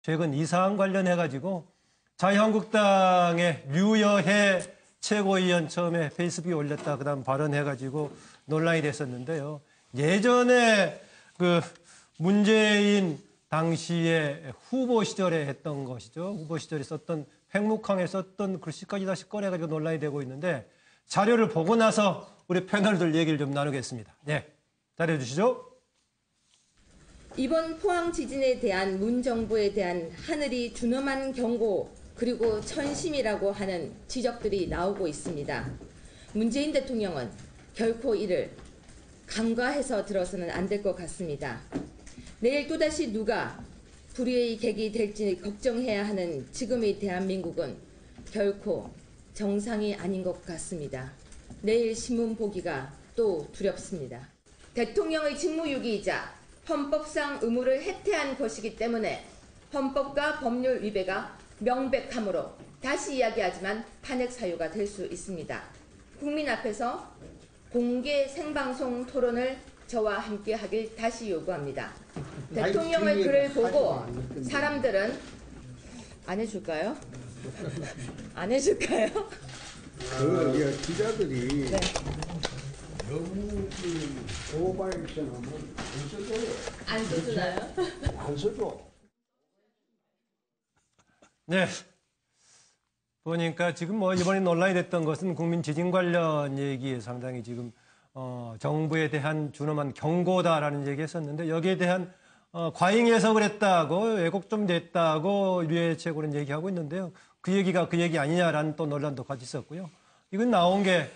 최근 이 사안 관련해가지고 자유한국당의 류여해 최고위원 처음에 페이스북에 올렸다 그다음 발언해가지고 논란이 됐었는데요. 예전에 그 문재인 당시에 후보 시절에 했던 것이죠. 후보 시절에 썼던 팽목항에 썼던 글씨까지 다시 꺼내가지고 논란이 되고 있는데 자료를 보고 나서 우리 패널들 얘기를 좀 나누겠습니다. 네, 자료해 주시죠. 이번 포항 지진에 대한 문 정부에 대한 하늘이 준엄한 경고 그리고 천심이라고 하는 지적들이 나오고 있습니다. 문재인 대통령은 결코 이를 간과해서 들어서는 안 될 것 같습니다. 내일 또다시 누가 불의의 객이 될지 걱정해야 하는 지금의 대한민국은 결코 정상이 아닌 것 같습니다. 내일 신문 보기가 또 두렵습니다. 대통령의 직무유기이자 헌법상 의무를 해태한 것이기 때문에 헌법과 법률 위배가 명백하므로 다시 이야기하지만 탄핵 사유가 될 수 있습니다. 국민 앞에서 공개 생방송 토론을 저와 함께 하길 다시 요구합니다. 대통령의 글을 보고 사람들은 안 해줄까요? 안 해줄까요? 기자들이 네. 너무 오바이션하면 안 써줘요. 안 써주나요? 안 써줘. 네. 보니까 지금 뭐 이번에 논란이 됐던 것은 국민 지진 관련 얘기에 상당히 지금 정부에 대한 준엄한 경고다라는 얘기했었는데 여기에 대한 과잉 해석을 했다고 왜곡 좀 됐다고 류해 최고는 얘기하고 있는데요. 그 얘기가 그 얘기 아니냐라는 또 논란도 같이 있었고요. 이건 나온 게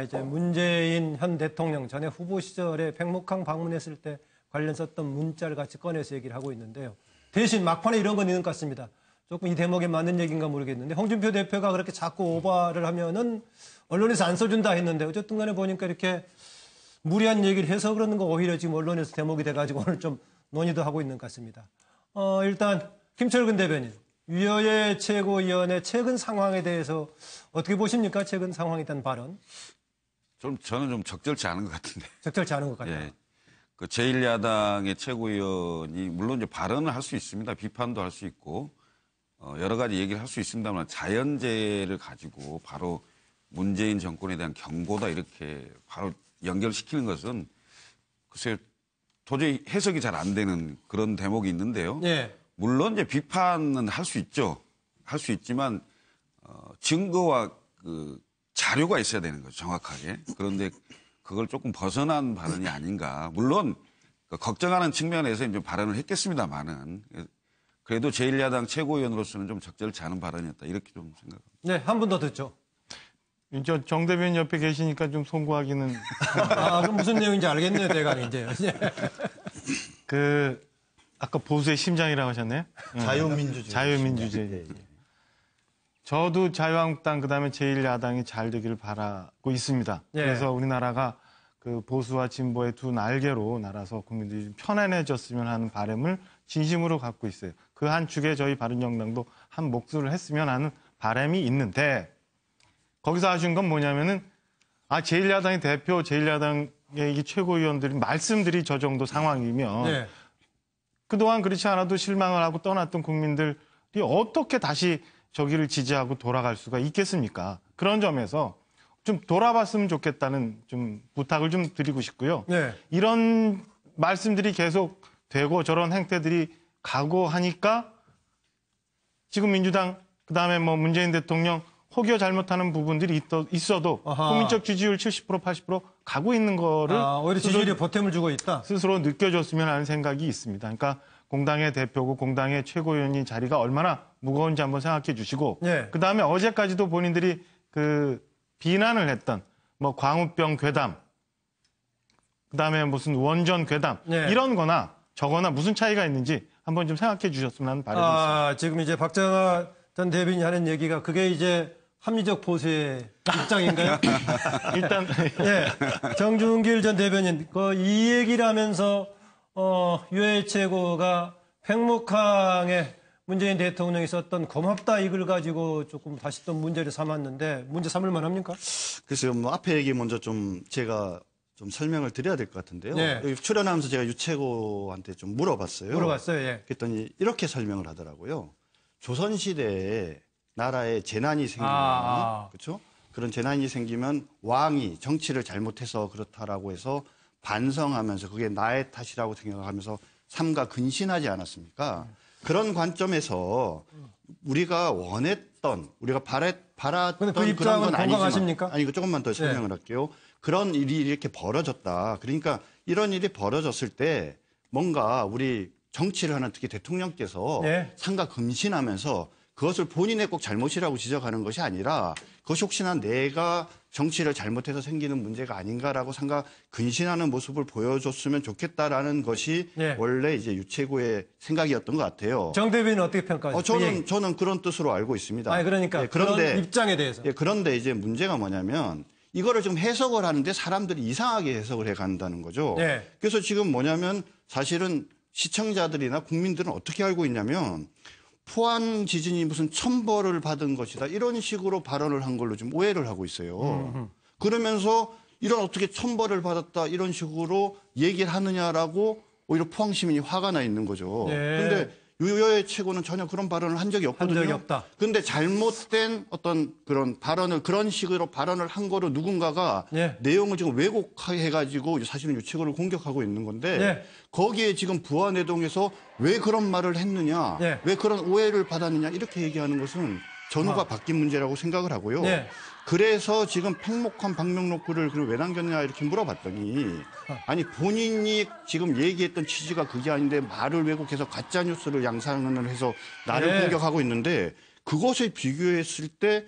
이제 문재인 현 대통령 전에 후보 시절에 팽목항 방문했을 때 관련 썼던 문자를 같이 꺼내서 얘기를 하고 있는데요. 대신 막판에 이런 건 있는 것 같습니다. 조금 이 대목에 맞는 얘기인가 모르겠는데 홍준표 대표가 그렇게 자꾸 오바를 하면은 언론에서 안 써준다 했는데 어쨌든 간에 보니까 이렇게 무리한 얘기를 해서 그러는 거 오히려 지금 언론에서 대목이 돼가지고 오늘 좀 논의도 하고 있는 것 같습니다. 일단 김철근 대변인, 유여해 최고위원의 최근 상황에 대해서 어떻게 보십니까? 최근 상황에 대한 발언. 저는 좀 적절치 않은 것 같은데. 적절치 않은 것 같아요. 예. 그 제1야당의 최고위원이 물론 이제 발언을 할 수 있습니다. 비판도 할 수 있고 여러 가지 얘기를 할 수 있습니다만 자연재해를 가지고 바로 문재인 정권에 대한 경고다 이렇게 바로 연결시키는 것은 글쎄요 도저히 해석이 잘 안 되는 그런 대목이 있는데요. 예. 물론 이제 비판은 할 수 있죠. 할 수 있지만 증거와 그 자료가 있어야 되는 거죠. 정확하게. 그런데 그걸 조금 벗어난 발언이 아닌가. 물론 걱정하는 측면에서 이제 발언을 했겠습니다만은 그래도 제1야당 최고위원으로서는 좀 적절치 않은 발언이었다. 이렇게 좀 생각합니다. 네, 한 분 더 듣죠. 정 대변인 옆에 계시니까 좀 송구하기는. 그럼 무슨 내용인지 알겠네요, 대강 이제. 아까 보수의 심장이라고 하셨네요. 자유민주주의. 자유민주주의. 저도 자유한국당 그다음에 제1야당이 잘 되기를 바라고 있습니다. 예. 그래서 우리나라가 그 보수와 진보의 두 날개로 날아서 국민들이 좀 편안해졌으면 하는 바람을 진심으로 갖고 있어요. 그 한 축에 저희 바른정당도 한 몫을 했으면 하는 바람이 있는데 거기서 아쉬운 건 뭐냐면은 제1야당의 대표, 제1야당의 이 최고위원들이 말씀들이 저 정도 상황이면 네. 그동안 그렇지 않아도 실망을 하고 떠났던 국민들이 어떻게 다시 저기를 지지하고 돌아갈 수가 있겠습니까? 그런 점에서 좀 돌아봤으면 좋겠다는 좀 부탁을 좀 드리고 싶고요. 네. 이런 말씀들이 계속 되고 저런 행태들이 가고 하니까 지금 민주당 그다음에 뭐 문재인 대통령 혹여 잘못하는 부분들이 있어도 아하. 국민적 지지율 70% 80% 가고 있는 거를 오히려 지지율에 보탬을 주고 있다. 스스로 느껴줬으면 하는 생각이 있습니다. 그러니까 공당의 대표고 공당의 최고위원이 자리가 얼마나 무거운지 한번 생각해 주시고 네. 그다음에 어제까지도 본인들이 그 비난을 했던 뭐 광우병 괴담 그다음에 무슨 원전 괴담 네. 이런 거나 저거나 무슨 차이가 있는지 한번 좀 생각해 주셨으면 하는 바람이 있습니다. 지금 이제 박정아 전 대변인이 하는 얘기가 그게 이제 합리적 보수의 입장인가요? 일단 네. 정준길 전 대변인, 이 얘기를 하면서 유해 최고가 팽목항에 문재인 대통령이 썼던 고맙다 이걸 가지고 조금 다시 또 문제를 삼았는데 문제 삼을 만합니까? 글쎄요, 뭐 앞에 얘기 먼저 좀 제가 좀 설명을 드려야 될 것 같은데요. 네. 여기 출연하면서 제가 유채고한테 좀 물어봤어요. 물어봤어요. 예. 그랬더니 이렇게 설명을 하더라고요. 조선시대에 나라에 재난이 생기면, 그렇죠? 그런 재난이 생기면 왕이 정치를 잘못해서 그렇다라고 해서 반성하면서 그게 나의 탓이라고 생각하면서 삼가 근신하지 않았습니까? 그런 관점에서 우리가 원했던, 우리가 바랐던 근데 그 그런 입장은 건 아니지만, 공감하십니까? 아니, 이거 조금만 더 설명을 할게요. 그런 일이 이렇게 벌어졌다. 그러니까 이런 일이 벌어졌을 때 뭔가 우리 정치를 하는 특히 대통령께서 네. 삼가 근신하면서 그것을 본인의 꼭 잘못이라고 지적하는 것이 아니라 그것이 혹시나 내가 정치를 잘못해서 생기는 문제가 아닌가라고 삼가 근신하는 모습을 보여줬으면 좋겠다라는 것이 네. 원래 이제 유채고의 생각이었던 것 같아요. 정 대변인 어떻게 평가하세요? 그 얘기. 저는 그런 뜻으로 알고 있습니다. 아니 그러니까 예, 그런 입장에 대해서. 예, 그런데 이제 문제가 뭐냐면 이거를 지금 해석을 하는데 사람들이 이상하게 해석을 해 간다는 거죠. 네. 그래서 지금 뭐냐면 사실은 시청자들이나 국민들은 어떻게 알고 있냐면 포안 지진이 무슨 천벌을 받은 것이다. 이런 식으로 발언을 한 걸로 좀 오해를 하고 있어요. 그러면서 이런 어떻게 천벌을 받았다 이런 식으로 얘기를 하느냐라고 오히려 포항 시민이 화가 나 있는 거죠. 네. 그런데 유여의 최고는 전혀 그런 발언을 한 적이 없거든요. 한 적이 없다. 근데 잘못된 어떤 그런 발언을 그런 식으로 발언을 한 거로 누군가가 네. 내용을 지금 왜곡해가지고 사실은 유채고를 공격하고 있는 건데 네. 거기에 지금 부안해동에서 왜 그런 말을 했느냐, 네. 왜 그런 오해를 받았느냐 이렇게 얘기하는 것은 전후가 바뀐 문제라고 생각을 하고요. 네. 그래서 지금 팽목한 박명록구를 왜 남겼냐 이렇게 물어봤더니 아니 본인이 지금 얘기했던 취지가 그게 아닌데 말을 왜곡해서 가짜 뉴스를 양산을 해서 나를 네. 공격하고 있는데 그것을 비교했을 때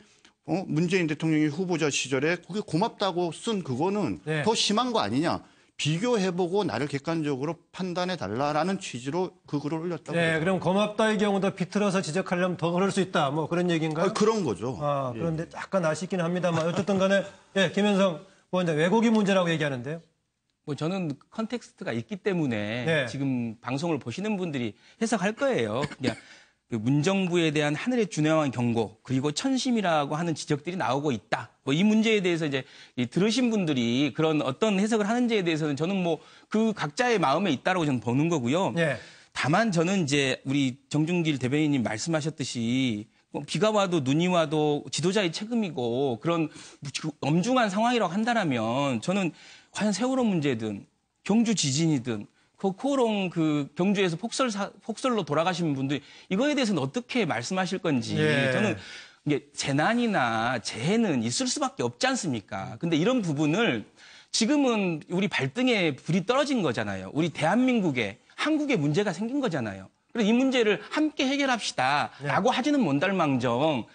문재인 대통령이 후보자 시절에 그게 고맙다고 쓴 그거는 네. 더 심한 거 아니냐. 비교해보고 나를 객관적으로 판단해달라라는 취지로 그 글을 올렸다고. 네, 그러더라고요. 그럼 고맙다의 경우도 비틀어서 지적하려면 더 그럴 수 있다. 뭐 그런 얘기인가요? 그런 거죠. 그런데 약간 아쉽긴 합니다만 어쨌든 간에 예, 김현성 원장 왜곡이 문제라고 얘기하는데요. 뭐 저는 컨텍스트가 있기 때문에 네. 지금 방송을 보시는 분들이 해석할 거예요. 그냥 그 문정부에 대한 하늘의 준엄한 경고 그리고 천심이라고 하는 지적들이 나오고 있다. 뭐 이 문제에 대해서 이제 들으신 분들이 그런 어떤 해석을 하는지에 대해서는 저는 뭐 그 각자의 마음에 있다라고 저는 보는 거고요. 예. 다만 저는 이제 우리 정준길 대변인님 말씀하셨듯이 뭐 비가 와도 눈이 와도 지도자의 책임이고 그런 엄중한 상황이라고 한다라면 저는 과연 세월호 문제든 경주 지진이든 그 코오롱 그 경주에서 폭설로 돌아가신 분들 이거에 대해서는 어떻게 말씀하실 건지 예. 저는 이게 재난이나 재해는 있을 수밖에 없지 않습니까? 근데 이런 부분을 지금은 우리 발등에 불이 떨어진 거잖아요. 우리 대한민국에 한국에 문제가 생긴 거잖아요. 그래서 이 문제를 함께 해결합시다라고 하지는 못할망정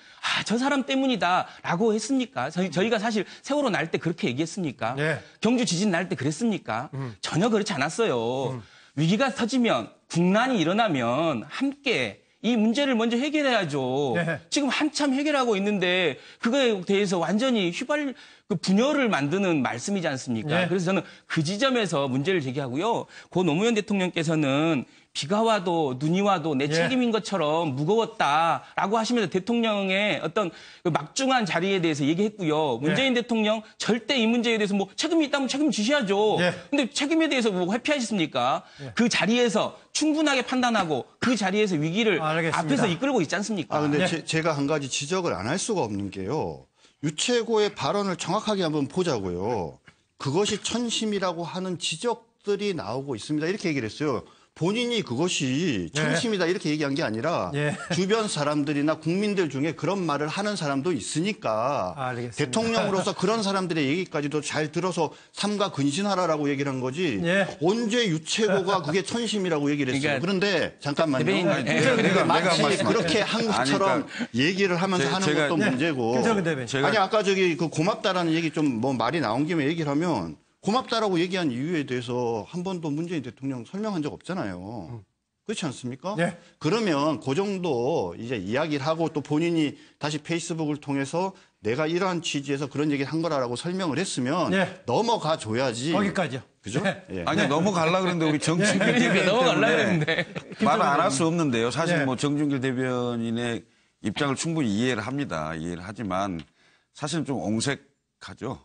저 사람 때문이다라고 했습니까? 저희가 사실 세월호 날 때 그렇게 얘기했습니까? 네. 경주 지진 날 때 그랬습니까? 전혀 그렇지 않았어요. 위기가 터지면 국난이 일어나면 함께 이 문제를 먼저 해결해야죠. 네. 지금 한참 해결하고 있는데 그거에 대해서 완전히 분열을 만드는 말씀이지 않습니까? 네. 그래서 저는 그 지점에서 문제를 제기하고요. 고 노무현 대통령께서는 비가 와도 눈이 와도 내 예. 책임인 것처럼 무거웠다라고 하시면서 대통령의 어떤 그 막중한 자리에 대해서 얘기했고요. 문재인 대통령 절대 이 문제에 대해서 뭐 책임이 있다면 책임지셔야죠. 예. 근데 책임에 대해서 뭐 회피하셨습니까? 그 자리에서 충분하게 판단하고 그 자리에서 위기를 알겠습니다. 앞에서 이끌고 있지 않습니까? 근데 네. 제가 한 가지 지적을 안 할 수가 없는 게요. 유채고의 발언을 정확하게 한번 보자고요. 그것이 천심이라고 하는 지적들이 나오고 있습니다. 이렇게 얘기를 했어요. 본인이 그것이 천심이다 이렇게 얘기한 게 아니라 예. 주변 사람들이나 국민들 중에 그런 말을 하는 사람도 있으니까 알겠습니다. 대통령으로서 그런 사람들의 얘기까지도 잘 들어서 삼가 근신하라라고 얘기를 한 거지 예. 언제 유채고가 그게 천심이라고 얘기를 했어요. 그러니까 그런데 잠깐만요. 대변인, 그게 마치 내가 말씀할게요. 그렇게 한 것처럼 아니, 그러니까 얘기를 하면서 하는 제가- 것도 문제고. 김정은 대변인. 제가- 아니 아까 저기 그 고맙다라는 얘기 좀 뭐 말이 나온 김에 얘기를 하면 고맙다라고 얘기한 이유에 대해서 한 번도 문재인 대통령 설명한 적 없잖아요. 그렇지 않습니까? 네. 그러면 그 정도 이제 이야기를 하고 또 본인이 다시 페이스북을 통해서 내가 이러한 취지에서 그런 얘기를 한 거라고 설명을 했으면 네. 넘어가 줘야지. 거기까지요. 그죠? 네. 예. 아니 넘어가려고 그랬는데 우리 정준길 그러니까 대변인 넘어가려고 때문에 했는데. 말 안 할 수 없는데요. 사실 네. 뭐 정준길 대변인의 입장을 충분히 이해를 합니다. 이해를 하지만 사실은 좀 옹색하죠.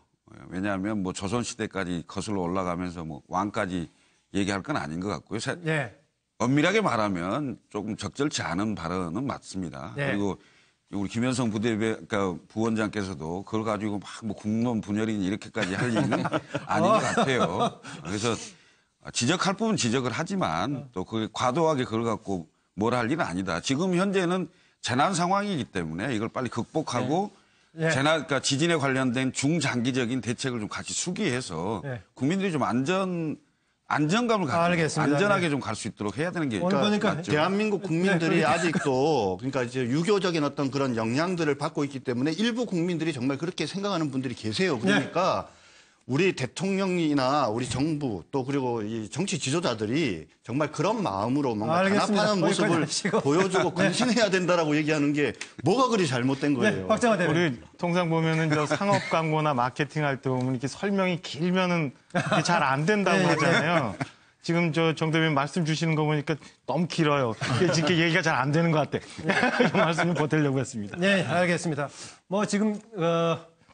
왜냐하면 뭐 조선시대까지 거슬러 올라가면서 뭐 왕까지 얘기할 건 아닌 것 같고요. 예. 엄밀하게 말하면 조금 적절치 않은 발언은 맞습니다. 네. 그리고 우리 김현성 그러니까 부원장께서도 그걸 가지고 막 뭐 국론 분열이니 이렇게까지 할 일은 아닌 것 같아요. 그래서 지적할 부분 지적을 하지만 또 그 과도하게 그걸 갖고 뭐라 할 일은 아니다. 지금 현재는 재난 상황이기 때문에 이걸 빨리 극복하고 네. 그러니까 지진에 관련된 중장기적인 대책을 좀 같이 수기해서 네. 국민들이 좀 안정감을 가지고 알겠습니다. 안전하게 좀 갈 수 있도록 해야 되는 게 오늘 보니까 맞죠. 대한민국 국민들이 네, 아직도 그러니까 이제 유교적인 어떤 그런 영향들을 받고 있기 때문에 일부 국민들이 정말 그렇게 생각하는 분들이 계세요. 그러니까 우리 대통령이나 우리 정부 또 그리고 이 정치 지도자들이 정말 그런 마음으로 뭔가 알겠습니다. 단합하는 모습을 거기까지 하시고. 보여주고 근신해야 된다고 얘기하는 게 뭐가 그리 잘못된 네, 거예요. 박정화 대변인. 우리 통상 보면은 저 상업 광고나 마케팅 할 때 보면 이렇게 설명이 길면은 잘 안 된다고 네, 네. 하잖아요. 지금 저 정 대변인 말씀 주시는 거 보니까 너무 길어요. 이게 지금 얘기가 잘 안 되는 것 같아. 이 말씀을 보태려고 했습니다. 네, 알겠습니다. 뭐 지금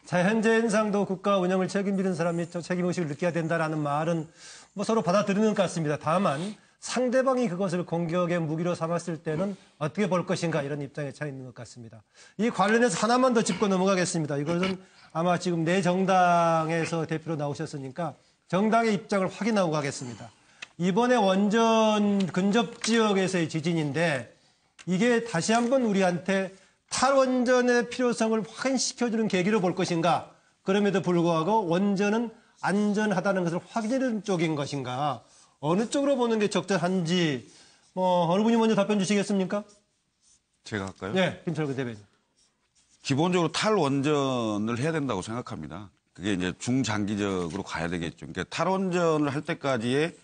자 현재 현상도 국가 운영을 책임지는 사람이 책임의식을 느껴야 된다라는 말은 뭐 서로 받아들이는 것 같습니다. 다만 상대방이 그것을 공격의 무기로 삼았을 때는 어떻게 볼 것인가 이런 입장에 차 있는 것 같습니다. 이 관련해서 하나만 더 짚고 넘어가겠습니다. 이것은 아마 지금 내 정당에서 대표로 나오셨으니까 정당의 입장을 확인하고 가겠습니다. 이번에 원전 근접 지역에서의 지진인데 이게 다시 한번 우리한테 탈원전의 필요성을 확인시켜주는 계기로 볼 것인가? 그럼에도 불구하고 원전은 안전하다는 것을 확인하는 쪽인 것인가? 어느 쪽으로 보는 게 적절한지 뭐 어느 분이 먼저 답변 주시겠습니까? 제가 할까요? 네, 김철근 대변인. 기본적으로 탈원전을 해야 된다고 생각합니다. 그게 이제 중장기적으로 가야 되겠죠. 그러니까 탈원전을 할 때까지의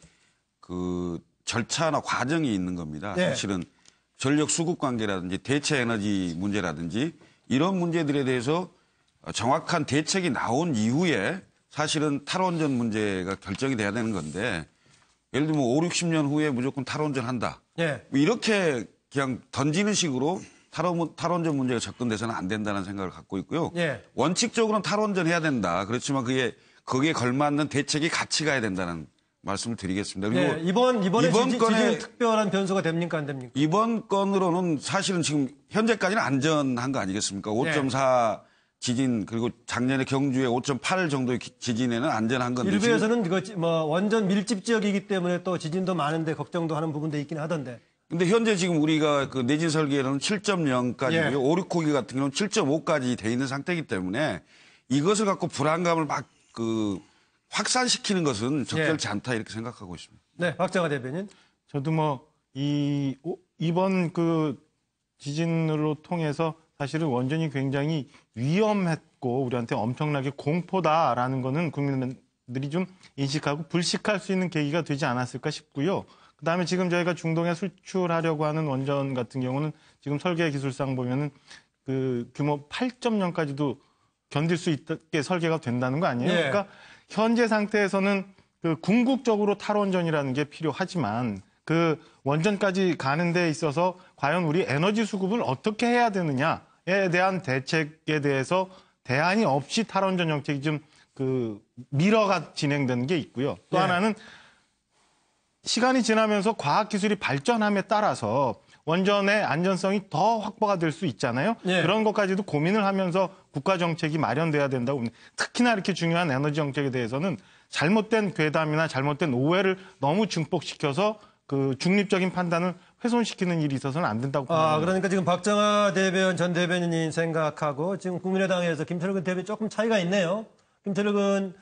그 절차나 과정이 있는 겁니다. 네. 사실은 전력 수급 관계라든지 대체 에너지 문제라든지 이런 문제들에 대해서 정확한 대책이 나온 이후에 사실은 탈원전 문제가 결정이 돼야 되는 건데 예를 들면 5, 60년 후에 무조건 탈원전 한다. 네. 이렇게 그냥 던지는 식으로 탈원전 문제가 접근돼서는 안 된다는 생각을 갖고 있고요. 예. 원칙적으로는 탈원전 해야 된다. 그렇지만 거기에 걸맞는 대책이 같이 가야 된다는 말씀을 드리겠습니다. 그리고 네, 이번에 이번 지진 특별한 변수가 됩니까 안 됩니까? 이번 건으로는 사실은 지금 현재까지는 안전한 거 아니겠습니까? 5.4 지진 그리고 작년에 경주에 5.8 정도의 지진에는 안전한 건데 일부에서는 이거 뭐 원전 밀집 지역이기 때문에 또 지진도 많은데 걱정도 하는 부분도 있긴 하던데. 근데 현재 지금 우리가 그 내진 설계로는 7.0까지고요. 예. 5, 6호기 같은 경우는 7.5까지 돼 있는 상태이기 때문에 이것을 갖고 불안감을 막 확산시키는 것은 적절치 않다 이렇게 생각하고 있습니다. 네, 박정화 대변인. 저도 뭐 이번 그 지진으로 통해서 사실은 원전이 굉장히 위험했고 우리한테 엄청나게 공포다라는 거는 국민들이 좀 인식하고 불식할 수 있는 계기가 되지 않았을까 싶고요. 그다음에 지금 저희가 중동에 수출하려고 하는 원전 같은 경우는 지금 설계 기술상 보면은 그 규모 8.0까지도 견딜 수 있게 설계가 된다는 거 아니에요? 예. 그러니까 현재 상태에서는 그 궁극적으로 탈원전이라는 게 필요하지만 그 원전까지 가는 데 있어서 과연 우리 에너지 수급을 어떻게 해야 되느냐에 대한 대책에 대해서 대안이 없이 탈원전 정책이 좀 그 미뤄가 진행되는 게 있고요. 또 예. 하나는 시간이 지나면서 과학기술이 발전함에 따라서 원전의 안전성이 더 확보가 될 수 있잖아요. 예. 그런 것까지도 고민을 하면서 국가 정책이 마련돼야 된다고 봅니다. 특히나 이렇게 중요한 에너지 정책에 대해서는 잘못된 괴담이나 잘못된 오해를 너무 증폭시켜서 그 중립적인 판단을 훼손시키는 일이 있어서는 안 된다고 봅니다. 그러니까 지금 박정화 전 대변인이 생각하고 지금 국민의당에서 김철근 대변인 조금 차이가 있네요. 김철근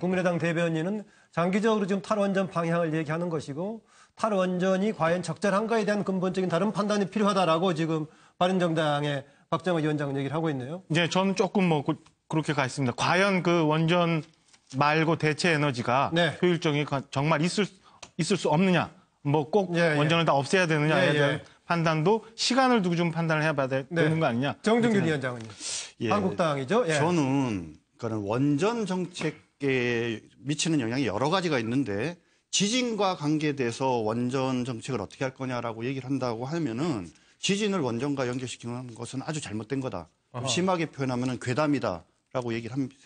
국민의당 대변인은 장기적으로 지금 탈원전 방향을 얘기하는 것이고 탈원전이 과연 적절한가에 대한 근본적인 다른 판단이 필요하다라고 지금 바른정당의 박정화 위원장은 얘기를 하고 있네요. 이제 저는 조금 뭐 그렇게 가 있습니다. 과연 그 원전 말고 대체 에너지가 네. 효율적이 정말 있을 수 없느냐, 뭐 꼭 예, 예. 원전을 다 없애야 되느냐에 예, 예. 대한 판단도 시간을 두고 좀 판단을 해봐야 되는 거 아니냐. 정준균 위원장은요. 예. 한국당이죠. 예. 저는 그런 원전 정책에 미치는 영향이 여러 가지가 있는데 지진과 관계돼서 원전 정책을 어떻게 할 거냐라고 얘기를 한다고 하면은 지진을 원전과 연결시키는 것은 아주 잘못된 거다. 심하게 표현하면은 괴담이다라고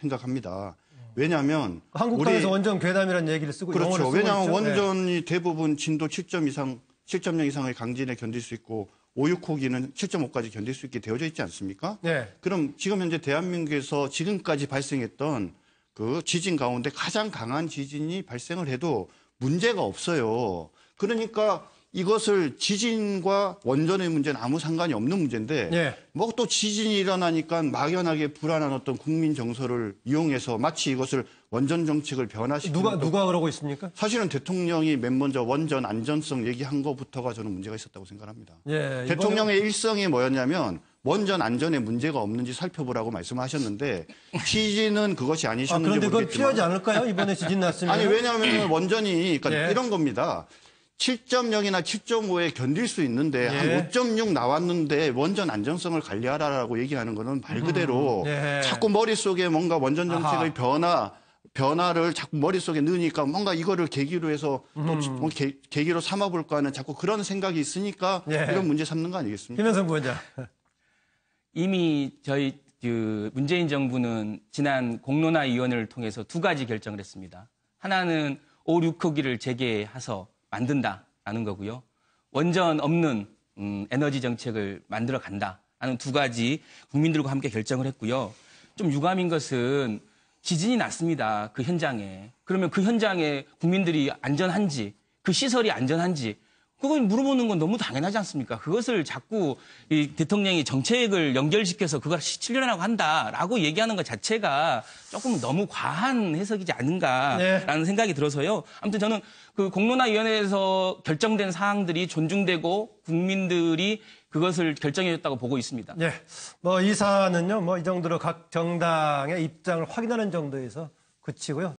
생각합니다. 왜냐하면 한국당에서 원전 괴담이라는 얘기를 쓰고 그렇죠. 용어를 쓰고 왜냐하면 있죠. 원전이 대부분 진도 7.0 이상의 강진에 견딜 수 있고 5,6호기는 7.5까지 견딜 수 있게 되어져 있지 않습니까? 네. 그럼 지금 현재 대한민국에서 지금까지 발생했던 그 지진 가운데 가장 강한 지진이 발생을 해도 문제가 없어요. 그러니까 이것을 지진과 원전의 문제는 아무 상관이 없는 문제인데 예. 뭐 또 지진이 일어나니까 막연하게 불안한 어떤 국민 정서를 이용해서 마치 이것을 원전 정책을 변화시키는 누가 그러고 있습니까? 사실은 대통령이 맨 먼저 원전 안전성 얘기한 것부터가 저는 문제가 있었다고 생각합니다. 예, 대통령의 일성이 뭐였냐면 원전 안전에 문제가 없는지 살펴보라고 말씀하셨는데 지진은 그것이 아니셨는지 그런데 그건 모르겠지만 필요하지 않을까요? 이번에 지진 났으면. 아니 왜냐하면 원전이 그러니까 예. 이런 겁니다. 7.0이나 7.5에 견딜 수 있는데 한 예. 5.6 나왔는데 원전 안전성을 관리하라라고 얘기하는 거는 말 그대로 예. 자꾸 머릿속에 뭔가 원전 정책의 변화를 자꾸 머릿속에 넣으니까 뭔가 이거를 계기로 해서 또 계기로 삼아볼까 하는 자꾸 그런 생각이 있으니까 예. 이런 문제 삼는 거 아니겠습니까? 김현성 부원장. 이미 저희 문재인 정부는 지난 공론화위원회를 통해서 두 가지 결정을 했습니다. 하나는 5, 6호기를 재개해서 만든다라는 거고요. 원전 없는 에너지 정책을 만들어 간다라는 두 가지 국민들과 함께 결정을 했고요. 좀 유감인 것은 지진이 났습니다. 그 현장에. 그러면 그 현장에 국민들이 안전한지, 그 시설이 안전한지 그걸 물어보는 건 너무 당연하지 않습니까? 그것을 자꾸 이 대통령이 정책을 연결시켜서 그걸 7년이라고 한다라고 얘기하는 것 자체가 조금 너무 과한 해석이지 않은가라는 네. 생각이 들어서요. 아무튼 저는 그 공론화위원회에서 결정된 사항들이 존중되고 국민들이 그것을 결정해줬다고 보고 있습니다. 예. 이 사안은요, 이 정도로 각 정당의 입장을 확인하는 정도에서 그치고요.